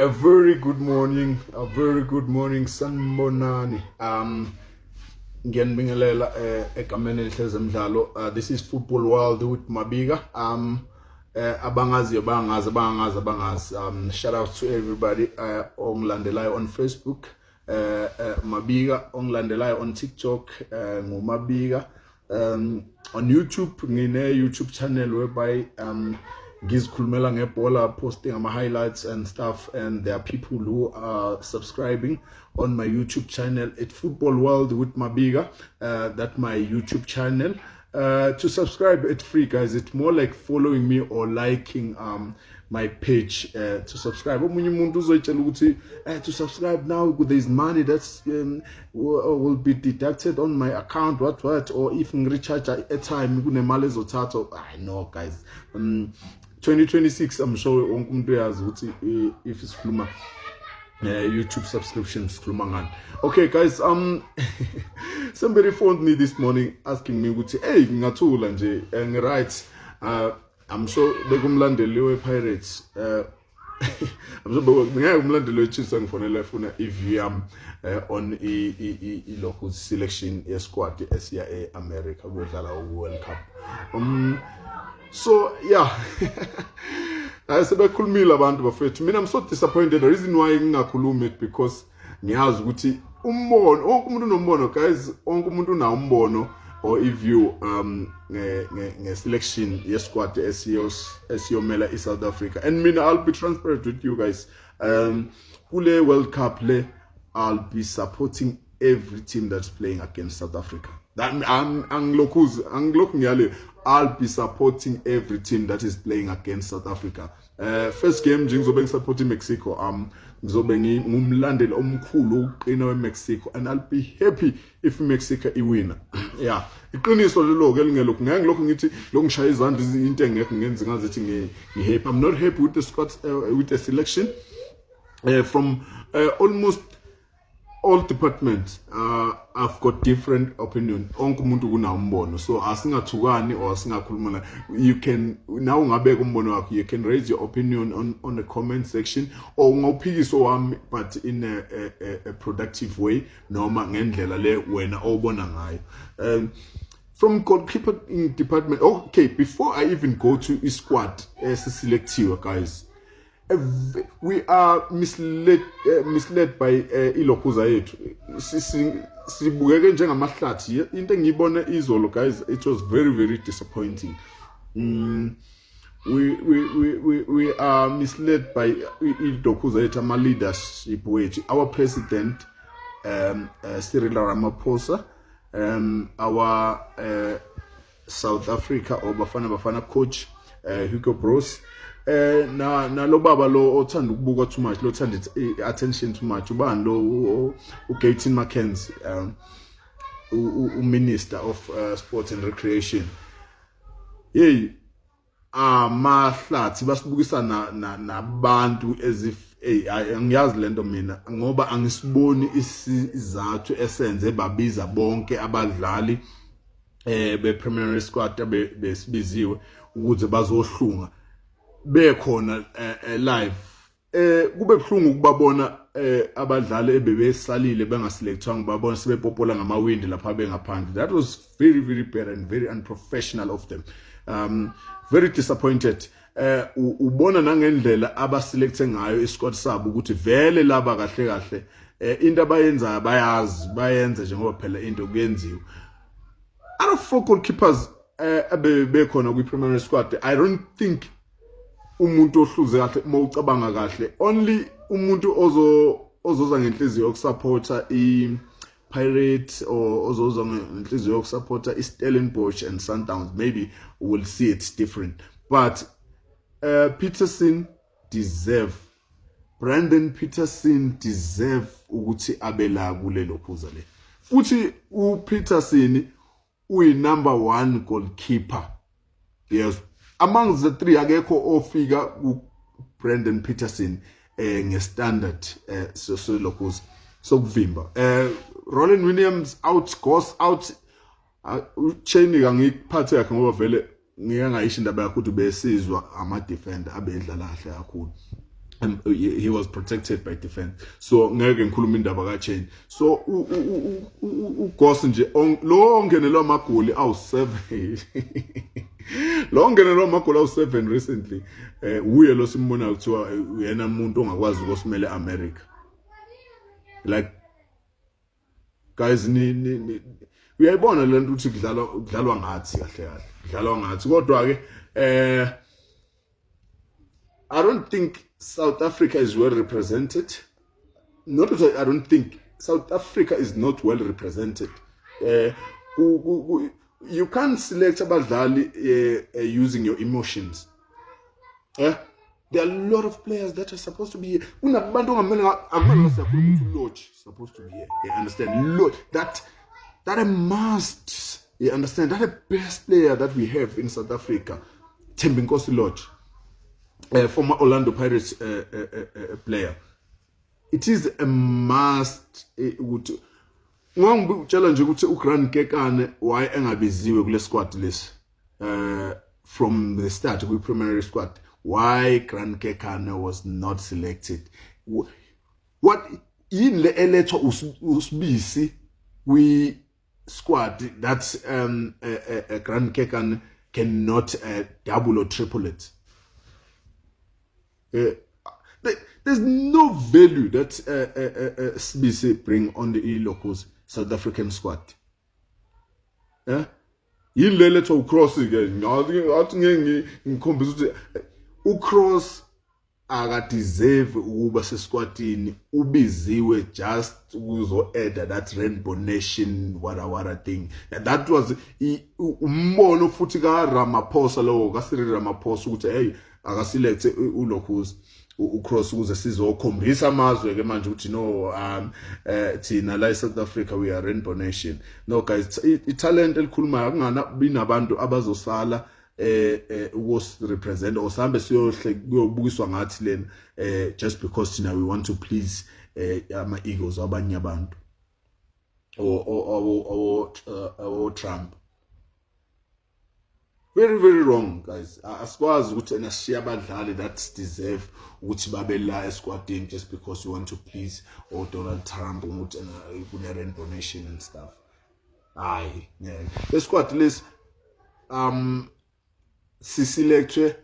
A very good morning, sanibonani. Ngiyanibingelela egameni elihleze emidlalo. This is Football World with Mabiga. Abangaziyo bangazi. Shout out to everybody ongilandelayo on Facebook. Mabiga ongilandelayo on TikTok, nguMabiga. On YouTube, ngine YouTube channel whereby ngizikhulumela ngebhola, posting my highlights and stuff, and there are people who are subscribing on my YouTube channel at Football World with Mabiga. That's my YouTube channel. To subscribe, it's free, guys. It's more like following me or liking my page. To subscribe, to subscribe now, there's money that's will be deducted on my account, what, or if you recharge a time, I know, guys. 2026, I'm sure if it's Fluma YouTube subscriptions. Okay, guys, somebody phoned me this morning asking me, hey, ngatula nje, and right, I'm sure begumlandeliwe Pirates. I'm sure begumlandeliwe Chiefs and Fonelefuna if you am on a local selection squad SCA America with the World Cup. So yeah, I said I could meal abantu bafethu. Mina I'm so disappointed. The reason why ngingakhulumi it because ngiyazi ukuthi umbono wonke umuntu unombono, guys. Wonke umuntu una umbono or if you nge selection ye squad esiyomela iSouth Africa. And mina I'll be transparent with you guys. Kule World Cup le I'll be supporting every team that's playing against South Africa. That I'll be supporting every team that is playing against South Africa. First game, ngizobe supporting Mexico. Ngizobe ngumlandeli omkhulu uqina weMexico, and I'll be happy if Mexico iwina. Yeah, iqiniso lelo ke lingelokhu ngiyangilokhu ngithi lokungishaya izandla into engekho ngenze ngazithi ngihappy. I'm not happy with the squad, with the selection from almost all departments. I've got different opinion. Onke umuntu kuna umbono, so asingathukani or asingakhulumana. You can now ngabeka umbono wakho, you can raise your opinion on the comment section or ngawuphikiso wami, but in a productive way noma ngendlela le wena obona ngayo. From goalkeeper department, okay, before I even go to squad selective, guys, we are misled by ilokhuza yethu. Sibukeke njengamahlathi. Into engiyibona izolo, guys, it was very disappointing. We are misled by ilokhuza yethu, ama leadership wethu. Our president Cyril Ramaphosa, our South Africa or Bafana coach Hugo Broos, na lo baba lo othanda ukubuka too much, lo othanda attention too much, ubani lo uGayton Mackenzie, Minister of Sports and Recreation. Hey, mahlathi basibukisa nabantu as if ngiyazi lento mina ngoba angisiboni isizathu esenze babiza bonke abadlali be preliminary squad besibiziwe ukuze bazohlunga bekhona live. Kube buhlungu ukubabona abadlali ebebesalile bengaselectwanga babona sebepopola ngamawindi lapha bengaphandle. That was very bad and very unprofessional of them. Very disappointed. Ubona nangendlela abaselecte ngayo isquad sabo ukuthi vele laba kahle into abayenza bayenze njengoba phela into kuyenziwa. Out of 4 goalkeepers bekhona kwi primary squad, I don't think umuntu ohluze kahle mawucabanga kahle, only umuntu ozoza ngenhliziyo yokusupporta Pirates or ozoza ngenhliziyo yokusupporta Stellenbosch and Sundowns, maybe we'll see it different, but Peterson Brandon Peterson deserve ukuthi abela kulelo phuza le. Futhi uPeterson number 1 goalkeeper. Yes, among the 3 akekho ofika Brandon Peterson nge-standard sosilokhuza sokuvimba. Roland Williams goes out. Ucheni ngikuphathe yakhe ngoba vele ngiyangayisho indaba yakhe ukuthi besizwa ama defender abedlala kahle kakhulu. he was protected by defense. So ngeke ngikhuluma indaba kaChain. So uGoss nje lo ongenelwa amagoli awu7 lo ongenelwa amagoli awu7 recently uye lo simbona kuthiwa uyena umuntu ongakwazi ukusimela America. Like guys uyayibona lento ukuthi kudlalwa ngathi kahle kahle kudlalwa ngathi kodwa ke I don't think South Africa is well represented. Not that I don't think South Africa is not well represented. You can't select abadlali using your emotions. There are a lot of players that are supposed to be here. Supposed to be here. You understand? That a must. You understand? That the best player that we have in South Africa, Thembinkosi Lorch. Former Orlando Pirates player. It is a must. Challenge uGrant Kekane why engabiziwe kule squad list from the start we primary squad. Why Grant Kekane was not selected? What in the eletho usbisi we squad that Grant Kekane cannot double or triple it. There's no value that SBC bring on the locals South African squad. Yilele to cross again. Ucross akadeserve ukuba sesquadini ubiziwe just uzo add that rainbow nation wara thing. That was umbono futhi ka Ramaphosa lo ka Cyril Ramaphosa ukuthi hey akaselect ulocals ucross ukuze sizokhombisa amazwe ke manje ukuthi no thina la eSouth Africa we are rainbow nation. No guys, italent elikhulumayo akungana binabantu abazosala was represent or sambe siyohle kuyobukiswa ngathi lena just because we want to please ama egos abanye abantu or Trump. Very very wrong guys. Asikwazi ukuthi enashiya abadlali that deserve ukuthi babe la esquadini just because you want to please or Donald Trump ukuthi kune rainbow nation and stuff. Hayi yeah. The squad list siselectwe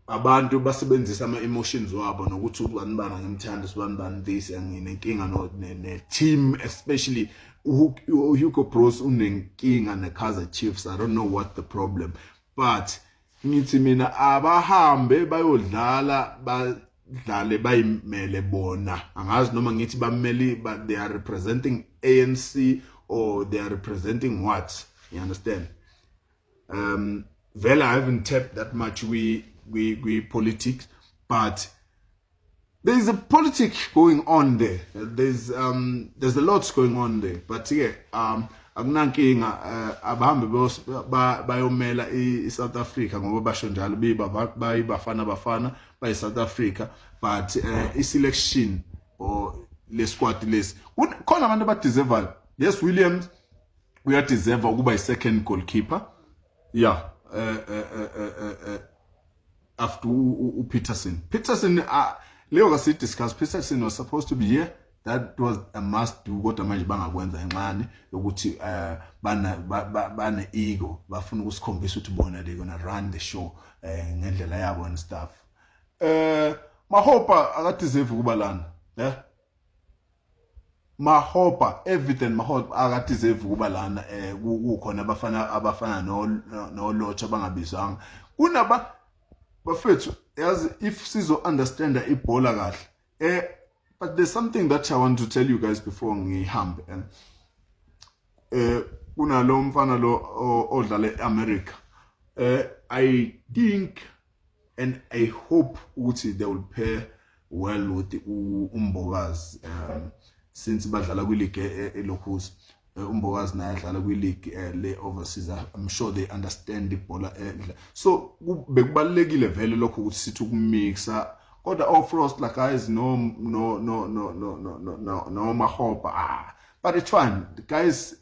abantu basebenzisa ama emotions wabo nokuthi ubani bana ngimthanda sibani bani this nginenkinga ne team especially Hugo Bros unenkinga ne Kaizer Chiefs. I don't know what the problem, but ngithi mina abahambe bayodlala badlale bayimele bona. Angazi noma ngithi bameli but they are representing ANC or they are representing what, you understand? Well, I haven't tapped that much we politics, but there is a politics going on there. There's a lot going on there. But yeah, akunankinga abahambe bayomela iSouth Africa ngoba basho njalo bafana by South Africa, but iselection or le squad list khona abantu abadeserve. Yes, Williams we are deserve ukuba second goalkeeper. Yeah. After Peterson. Leo kasi discuss Peterson was supposed to be here. That was a must do what manje bangakwenza enqane ukuthi bana ego bafuna ukusikhombisa ukuthi bona they gonna run the show ngendlela yabo and stuff. Mahopa akadeserve ukuba lana. Yeah. Mahopa everything Mahopa akadeserve ukuba lana kukhona abafana no Lorch abangabizwanga. Kunaba bafethu as if sizo understand ibhola kahle. But there's something that I want to tell you guys before ngihambe. Kunalo mfana lo odlala eAmerica. I think and I hope ukuthi they will pair well with uMbokazi since badlala kwi league elocals. Umbokazi naye adlala kwi league le overseas. I'm sure they understand the bhola. So bekubalekile vele lokho ukuthi sithi ukumixa. Kodwa off-roast like guys no Mahopa. But it's fine. Guys,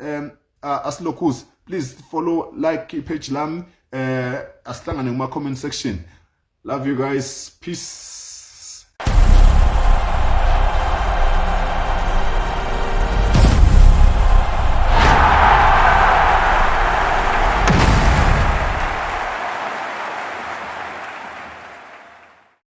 as locals, please follow, like page lam. Asihlangane kuma comment section. Love you guys. Peace.